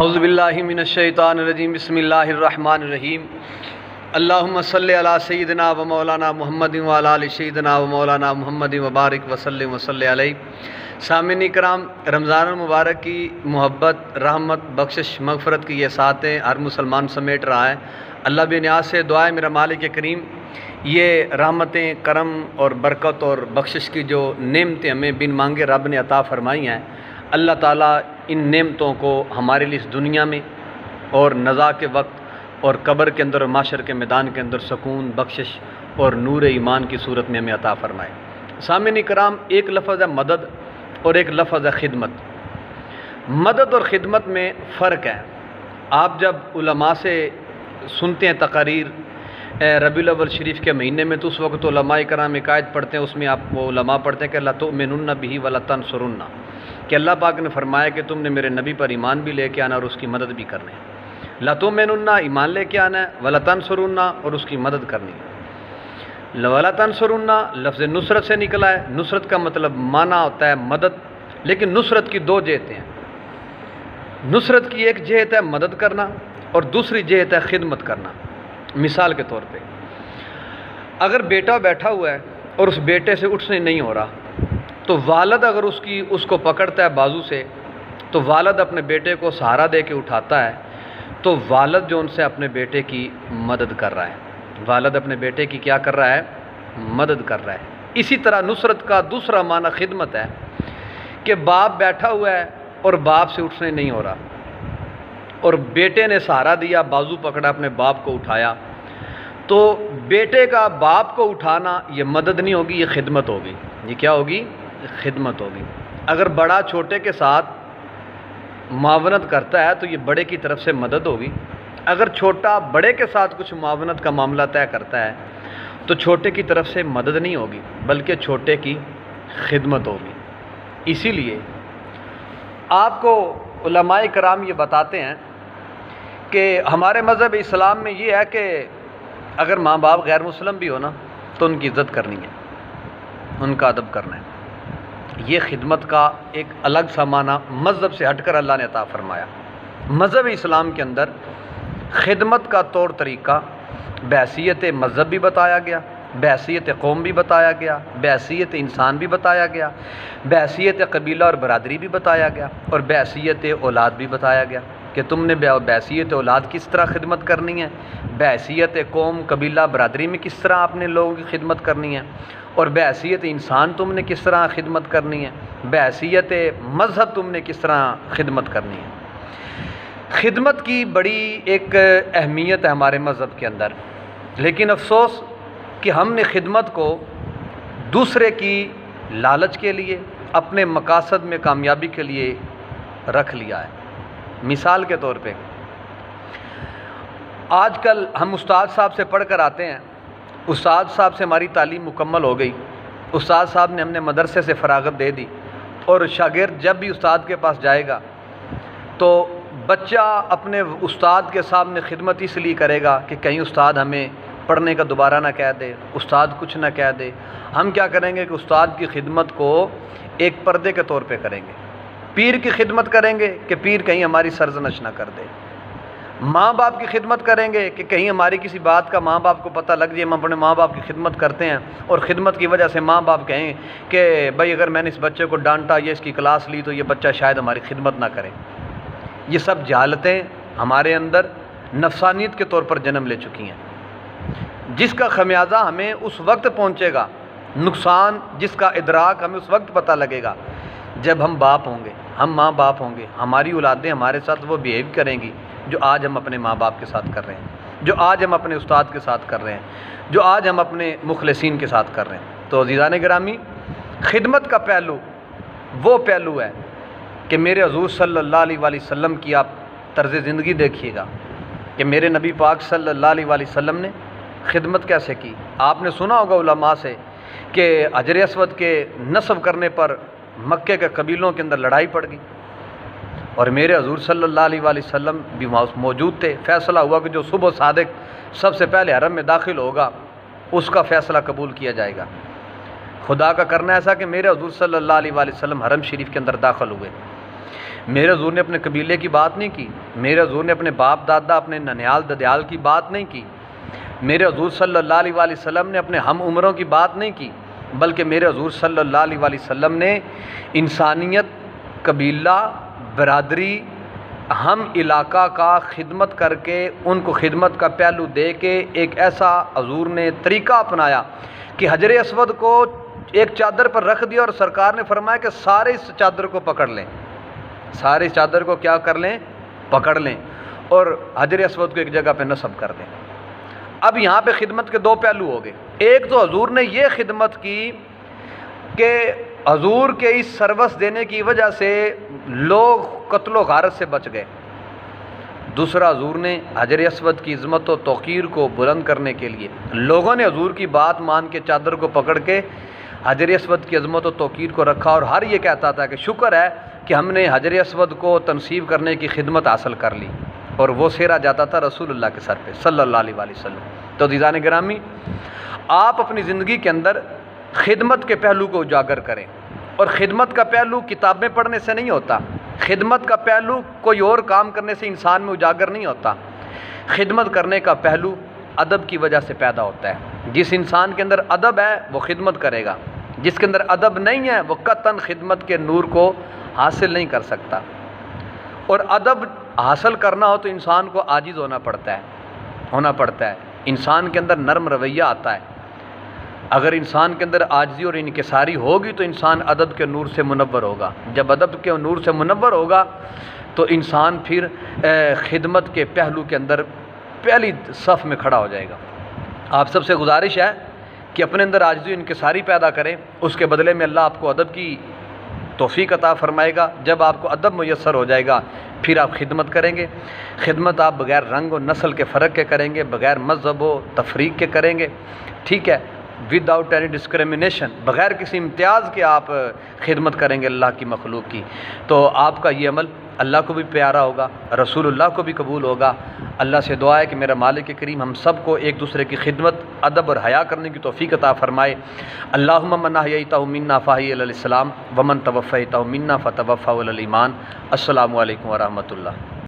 اعوذ باللہ من الشیطان الرجیم بسم اللہ الرحمن الرحیم اللہم صلی علی سیدنا و مولانا محمد و علی آل سیدنا و مولانا محمد وبارک وسلم وصلی علیہ۔ سامعین کرام، رمضان المبارک کی محبت، رحمت، بخشش، مغفرت کی یہ ساتیں ہر مسلمان سمیٹ رہا ہے۔ اللہ بے نیاز سے دعا ہے میرا مالک کریم یہ رحمتیں، کرم اور برکت اور بخشش کی جو نعمتیں ہمیں بن مانگے رب نے عطا فرمائی ہیں، اللہ تعالیٰ ان نعمتوں کو ہمارے لیے اس دنیا میں اور نزا کے وقت اور قبر کے اندر اور معاشر کے میدان کے اندر سکون، بخشش اور نور ایمان کی صورت میں ہمیں عطا فرمائے۔ سامعین کرام، ایک لفظ ہے مدد اور ایک لفظ ہے خدمت۔ مدد اور خدمت میں فرق ہے۔ آپ جب علماء سے سنتے ہیں تقاریر ربیع الاول شریف کے مہینے میں، تو اس وقت علماء کرام عقائد پڑھتے ہیں، اس میں آپ وہ علماء پڑھتے ہیں کہ لَتُؤْمِنُنَّ بِهِ وَلَتَنْصُرُنَّ، کہ اللہ پاک نے فرمایا کہ تم نے میرے نبی پر ایمان بھی لے کے آنا اور اس کی مدد بھی کرنی ہے۔ لَتُؤْمِنُنَّ ایمان لے کے آنا ہے، وَلَتَنْصُرُنَّ اور اس کی مدد کرنی ہے۔ وَلَتَنْصُرُنَّ لفظ نصرت سے نکلا ہے۔ نصرت کا مطلب معنی ہوتا ہے مدد، لیکن نصرت کی دو جہتیں ہیں۔ نصرت کی ایک جہت ہے مدد کرنا اور دوسری جہت ہے خدمت کرنا۔ مثال کے طور پہ اگر بیٹا بیٹھا ہوا ہے اور اس بیٹے سے اٹھنے نہیں ہو رہا، تو والد اگر اس کو پکڑتا ہے بازو سے، تو والد اپنے بیٹے کو سہارا دے کے اٹھاتا ہے، تو والد جو ان سے اپنے بیٹے کی مدد کر رہا ہے۔ والد اپنے بیٹے کی کیا کر رہا ہے؟ مدد کر رہا ہے۔ اسی طرح نصرت کا دوسرا معنی خدمت ہے کہ باپ بیٹھا ہوا ہے اور باپ سے اٹھنے نہیں ہو رہا، اور بیٹے نے سہارا دیا، بازو پکڑا، اپنے باپ کو اٹھایا، تو بیٹے کا باپ کو اٹھانا یہ مدد نہیں ہوگی، یہ خدمت ہوگی۔ یہ کیا ہوگی؟ خدمت ہوگی۔ اگر بڑا چھوٹے کے ساتھ معاونت کرتا ہے تو یہ بڑے کی طرف سے مدد ہوگی۔ اگر چھوٹا بڑے کے ساتھ کچھ معاونت کا معاملہ طے کرتا ہے تو چھوٹے کی طرف سے مدد نہیں ہوگی، بلکہ چھوٹے کی خدمت ہوگی۔ اسی لیے آپ کو علماء کرام یہ بتاتے ہیں کہ ہمارے مذہب اسلام میں یہ ہے کہ اگر ماں باپ غیر مسلم بھی ہو نا تو ان کی عزت کرنی ہے، ان کا ادب کرنا ہے۔ یہ خدمت کا ایک الگ سا معنی مذہب سے ہٹ کر اللہ نے عطا فرمایا۔ مذہب اسلام کے اندر خدمت کا طور طریقہ بحیثیت مذہب بھی بتایا گیا، بحیثیت قوم بھی بتایا گیا، بحیثیت انسان بھی بتایا گیا، بحیثیت قبیلہ اور برادری بھی بتایا گیا، اور بحیثیت اولاد بھی بتایا گیا کہ تم نے بحیثیت اولاد کس طرح خدمت کرنی ہے، بحیثیت قوم، قبیلہ، برادری میں کس طرح آپ نے لوگوں کی خدمت کرنی ہے، اور بحیثیت انسان تم نے کس طرح خدمت کرنی ہے، بحیثیت مذہب تم نے کس طرح خدمت کرنی ہے۔ خدمت کی بڑی ایک اہمیت ہے ہمارے مذہب کے اندر، لیکن افسوس کہ ہم نے خدمت کو دوسرے کی لالچ کے لیے، اپنے مقاصد میں کامیابی کے لیے رکھ لیا ہے۔ مثال کے طور پہ آج کل ہم استاد صاحب سے پڑھ کر آتے ہیں، استاد صاحب سے ہماری تعلیم مکمل ہو گئی، استاد صاحب نے ہم نے مدرسے سے فراغت دے دی، اور شاگرد جب بھی استاد کے پاس جائے گا تو بچہ اپنے استاد کے سامنے خدمت اس لیے کرے گا کہ کہیں استاد ہمیں پڑھنے کا دوبارہ نہ کہہ دے، استاد کچھ نہ کہہ دے۔ ہم کیا کریں گے کہ استاد کی خدمت کو ایک پردے کے طور پہ کریں گے، پیر کی خدمت کریں گے کہ پیر کہیں ہماری سرزنش نہ کر دے، ماں باپ کی خدمت کریں گے کہ کہیں ہماری کسی بات کا ماں باپ کو پتہ لگ جائے، ہم اپنے ماں باپ کی خدمت کرتے ہیں، اور خدمت کی وجہ سے ماں باپ کہیں کہ بھائی اگر میں نے اس بچے کو ڈانٹا یا اس کی کلاس لی تو یہ بچہ شاید ہماری خدمت نہ کرے۔ یہ سب جہالتیں ہمارے اندر نفسانیت کے طور پر جنم لے چکی ہیں، جس کا خمیازہ ہمیں اس وقت پہنچے گا، نقصان جس کا ادراک ہمیں اس وقت پتہ لگے گا جب ہم باپ ہوں گے، ہم ماں باپ ہوں گے، ہماری اولادیں ہمارے ساتھ وہ بیہیو کریں گی جو آج ہم اپنے ماں باپ کے ساتھ کر رہے ہیں، جو آج ہم اپنے استاد کے ساتھ کر رہے ہیں، جو آج ہم اپنے مخلصین کے ساتھ کر رہے ہیں۔ تو عزیزان گرامی، خدمت کا پہلو وہ پہلو ہے کہ میرے حضور صلی اللہ علیہ وآلہ وسلم کی آپ طرز زندگی دیکھیے گا کہ میرے نبی پاک صلی اللہ علیہ وآلہ وسلم نے خدمت کیسے کی۔ آپ نے سنا ہوگا علماء سے کہ حجر اسود کے نصب کرنے پر مکے کے قبیلوں کے اندر لڑائی پڑ گئی، اور میرے حضور صلی اللہ علیہ وآلہ وسلم بھی موجود تھے۔ فیصلہ ہوا کہ جو صبح صادق سب سے پہلے حرم میں داخل ہوگا اس کا فیصلہ قبول کیا جائے گا۔ خدا کا کرنا ایسا کہ میرے حضور صلی اللہ علیہ وآلہ وسلم حرم شریف کے اندر داخل ہوئے۔ میرے حضور نے اپنے قبیلے کی بات نہیں کی، میرے حضور نے اپنے باپ دادا اپنے ننیال ددیال کی بات نہیں کی، میرے حضور صلی اللہ علیہ وآلہ وسلم نے اپنے ہم عمروں کی بات نہیں کی، بلکہ میرے حضور صلی اللہ علیہ وآلہ وسلم نے انسانیت، قبیلہ، برادری، ہم علاقہ کا خدمت کر کے ان کو خدمت کا پہلو دے کے ایک ایسا حضور نے طریقہ اپنایا کہ حجر اسود کو ایک چادر پر رکھ دیا اور سرکار نے فرمایا کہ سارے اس چادر کو پکڑ لیں، سارے اس چادر کو کیا کر لیں؟ پکڑ لیں اور حجر اسود کو ایک جگہ پہ نصب کر دیں۔ اب یہاں پہ خدمت کے دو پہلو ہو گئے، ایک تو حضور نے یہ خدمت کی کہ حضور کے اس سروس دینے کی وجہ سے لوگ قتل و غارت سے بچ گئے، دوسرا حضور نے حجر اسود کی عظمت و توقیر کو بلند کرنے کے لیے لوگوں نے حضور کی بات مان کے چادر کو پکڑ کے حجر اسود کی عظمت و توقیر کو رکھا، اور ہر یہ کہتا تھا کہ شکر ہے کہ ہم نے حجر اسود کو تنصیب کرنے کی خدمت حاصل کر لی، اور وہ سیرا جاتا تھا رسول اللہ کے سر پہ صلی اللہ علیہ وآلہ وسلم۔ تو عزیزان گرامی، آپ اپنی زندگی کے اندر خدمت کے پہلو کو اجاگر کریں، اور خدمت کا پہلو کتابیں پڑھنے سے نہیں ہوتا، خدمت کا پہلو کوئی اور کام کرنے سے انسان میں اجاگر نہیں ہوتا، خدمت کرنے کا پہلو ادب کی وجہ سے پیدا ہوتا ہے۔ جس انسان کے اندر ادب ہے وہ خدمت کرے گا، جس کے اندر ادب نہیں ہے وہ قطعاً خدمت کے نور کو حاصل نہیں کر سکتا، اور ادب حاصل کرنا ہو تو انسان کو عاجز ہونا پڑتا ہے، انسان کے اندر نرم رویہ آتا ہے۔ اگر انسان کے اندر عاجزی اور انکساری ہوگی تو انسان ادب کے نور سے منور ہوگا، جب ادب کے نور سے منور ہوگا تو انسان پھر خدمت کے پہلو کے اندر پہلی صف میں کھڑا ہو جائے گا۔ آپ سب سے گزارش ہے کہ اپنے اندر عاجزی و انکساری پیدا کریں، اس کے بدلے میں اللہ آپ کو ادب کی توفیق عطا فرمائے گا۔ جب آپ کو ادب میسر ہو جائے گا پھر آپ خدمت کریں گے، خدمت آپ بغیر رنگ و نسل کے فرق کے کریں گے، بغیر مذہب و تفریق کے کریں گے، ٹھیک ہے، ود آؤٹ اینی ڈسکریمنیشن، بغیر کسی امتیاز کے آپ خدمت کریں گے اللہ کی مخلوق کی، تو آپ کا یہ عمل اللہ کو بھی پیارا ہوگا، رسول اللہ کو بھی قبول ہوگا۔ اللہ سے دعا ہے کہ میرا مالک کریم ہم سب کو ایک دوسرے کی خدمت، ادب اور حیا کرنے کی توفیق عطا فرمائے۔ اللہم من احییتہ منا فاحی علی الاسلام ومن توفیتہ منا فتوفہ علی الایمان۔ السلام علیکم ورحمۃ اللہ۔